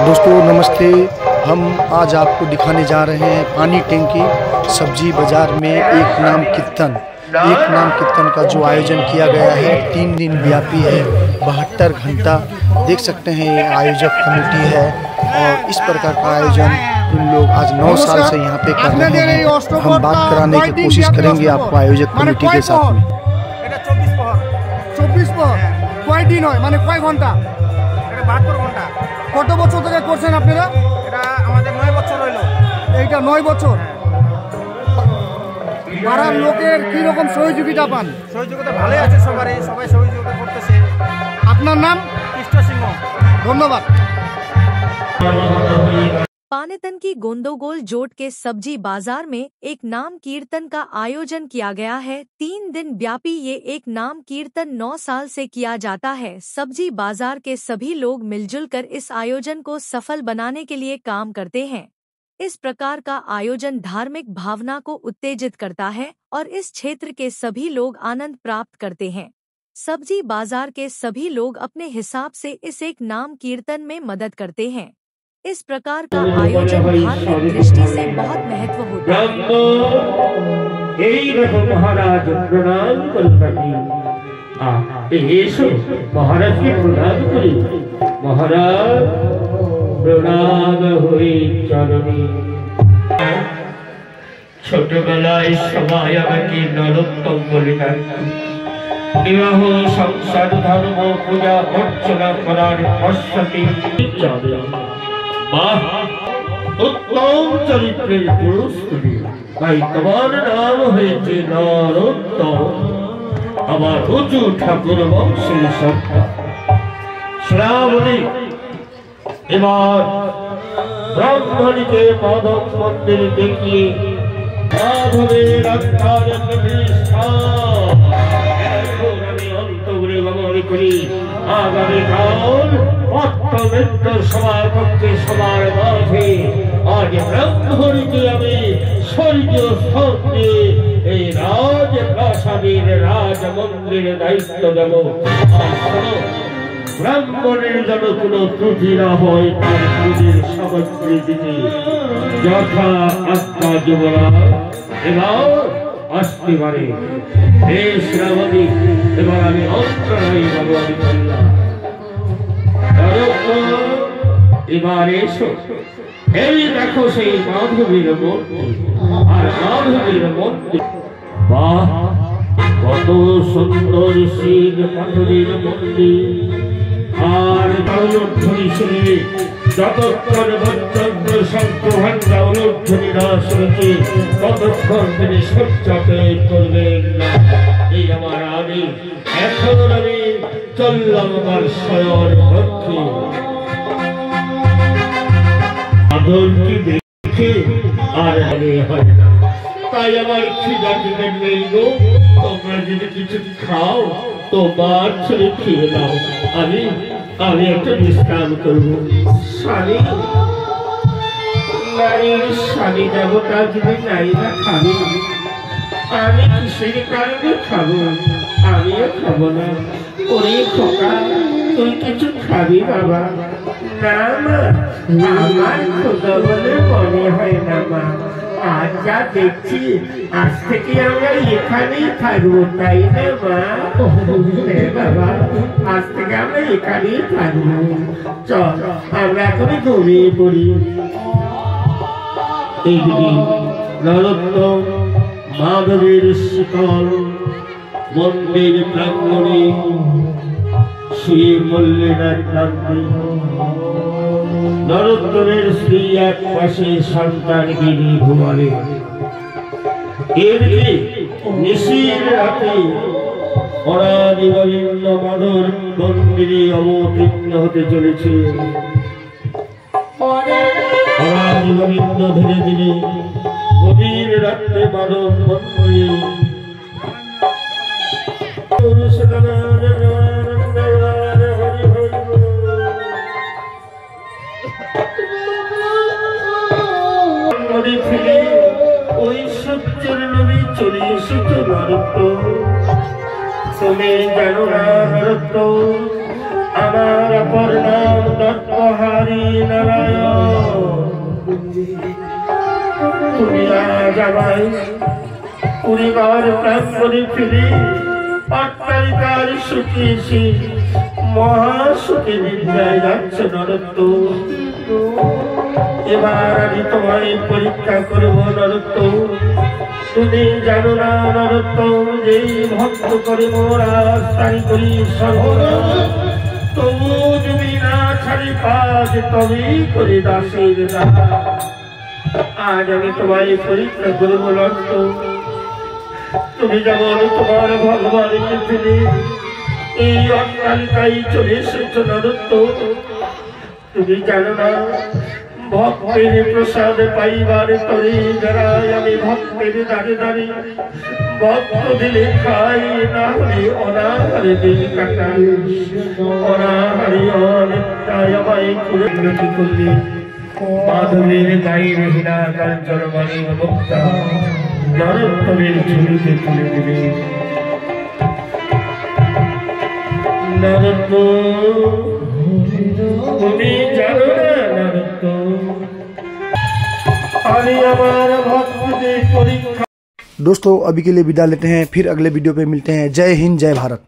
दोस्तों नमस्ते। हम आज आपको दिखाने जा रहे हैं पानी टैंकी सब्जी बाज़ार में एक नाम कीर्तन का जो आयोजन किया गया है 3 दिन व्यापी है, 72 घंटा। देख सकते हैं ये आयोजक कमेटी है और इस प्रकार का आयोजन इन लोग आज 9 साल से यहाँ पे कर रहे हैं। हम बात कराने की कोशिश करेंगे आपको आयोजक कमेटी के साथ में। 24 কয় দিন হয় মানে কয় ঘন্টা? এটা 72 ঘন্টা। কত বছর থেকে করছেন আপনারা? এটা আমাদের 9 বছর হইলো। এইটা 9 বছর। পাড়ার লোকের কি রকম সহযোগিতা পান? সহযোগিতা ভালোই আছে, সবাই সহযোগিতা করতেছে। আপনার নাম? কৃষ্ণ সিংহ। ধন্যবাদ। पानीतन की गोंदोगोल जोट के सब्जी बाजार में एक नाम कीर्तन का आयोजन किया गया है। 3 दिन व्यापी ये एक नाम कीर्तन 9 साल से किया जाता है। सब्जी बाजार के सभी लोग मिलजुल कर इस आयोजन को सफल बनाने के लिए काम करते हैं। इस प्रकार का आयोजन धार्मिक भावना को उत्तेजित करता है और इस क्षेत्र के सभी लोग आनंद प्राप्त करते हैं। सब्जी बाजार के सभी लोग अपने हिसाब से इस एक नाम कीर्तन में मदद करते हैं। इस प्रकार का आयोजन धार्मिक दृष्टि से बहुत महत्व होता है। महाराज प्रणाम महाराज के प्रणाम करी महाराज प्रणाम हुई चरणी। ছোটবেলায় সবাই আমাকে নরোত্তম বলে ডাকত। বিবাহ সংসার ধর্ম পূজা অর্চনা করার পশ্চাতে उत्तम चरित्र पुरुष भाई तुम्हार नाम হয়েছে নরোত্তম। আমার উঁচু ঠাকুর বংশের সত্তা শ্রাবণী এবার ব্রাহ্মণীকে মাধব মন্দির দেখিয়ে মাধবের আত্মার প্রতিষ্ঠা আমি অন্তরে গমন করি। আগামীকাল অত্যন্ত সমাগমকে সবার মাঝে আজ ব্রাহ্মণীকে আমি স্বর্গীয় স্থানে এই রাজপ্রাসাদের রাজমন্দির দায়িত্ব দেব। ব্রাহ্মণের যেন কোনো ত্রুটি না হয় তার পুজোর সামগ্রী দিতে যথা আত্মা যুবরাজ এবার আসতে পারে। হে শ্রাবণী এবার আমি অন্তরায় ভগবান করলাম। এবার এসো, এই দেখো সেই মাধবীর মূর্তি আর মাধবীর মন্দির। বাহ, কত সুন্দর শিব পাথরের মন্দির। আর অনুধ্বনি শুনে যতক্ষণ ভদ্রব্র শঙ্করভান্ডা অনুধ্বনি না শুনেছে ততক্ষণ তিনি সজ্জাতে করবেন না। এই আমার আমি এখন আমি চললাম আমার শয়ন পক্ষে। আদরকে দেখে আর আগে হয় না, তাই আমার খিদা টিকেট নেই গো। তোমরা যদি কিছু খাও তো মার ছেড়ে খেয়ে নাও, আমি একটা বিশ্রাম করবো। স্বামী নারীর স্বামী দেবতা যদি নারীরা খাবে, আমি কিসের কারণে খাবো? আমিও খাবো না। ওরে খোকা, তুই কিছু খাবি বাবা? না মা, আমার খোদা বলে মনে হয় না মা। আজ যা দেখছি আজ থেকে আমরা এখানেই থাকবো, তাই না মা? বাবা, আজ থেকে আমরা এখানেই থাকবো। চল আমরা এখন ঘুমিয়ে পড়ি। এইদিকে নরোত্তম মাধবের শিকল মন্দির প্রাঙ্গণে শুয়ে বললেন এক প্রান্তে। নরোত্তমের স্ত্রী এক পাশে সন্তানকে নিয়ে ঘুমালেন। এদিকে নিশির রাতে অনাদি গোবিন্দ মাধব মন্দিরে অবতীর্ণ হতে চলেছে। অনাদি গোবিন্দ ধীরে ধীরে গভীর রাত্রে মাধব মন্দিরে ওই সত্যের নবী চলে এসেছে। নরোত্তম তুমি জানো না নরোত্তম, আমার অপর নাম দত্তহারি নারায়ণ। তুমি আজ আমায় পরিবার প্রাঙ্গণে ফিরে অট্টালিকার শুকিয়েছি মহাসুখে নিদ্রায় যাচ্ছে নরোত্তম। এবার আমি তোমায় পরীক্ষা করব নরোত্তম। তুমি জানো না নরোত্তম, যেই ভক্ত করে মোরা স্থায়ী করি সর্বদা, তবু তুমি না ছাড়ি কাজ তবেই করে দাসের না। আজ আমি তোমায় পরীক্ষা করব নরোত্তম। তুমি যেমন তোমার ভগবানকে ফেলে এই অট্টালিকায় চলে এসেছো নরোত্তম, তুমি জানো না ভক্তের প্রসাদ পাইবার তরে যারাই আমি ভক্তের দাঁড়ে দাঁড়িয়ে ভক্ত দিলে খাই, না হলে অনাহারে দিন কাটাই। অনাহারে অনেকটাই আমায় করে কি করলে মাধবের গায়ের হীরা কাঞ্চন বাণী মুক্তা নরোত্তমের ঝুলিতে তুলে দেবে। নরোত্তম তুমি জানো না নরোত্তম, আমি আমার ভক্তদের পরীক্ষা। दोस्तों अभी के लिए विदा लेते हैं, फिर अगले वीडियो पे मिलते हैं। जय हिंद, जय भारत।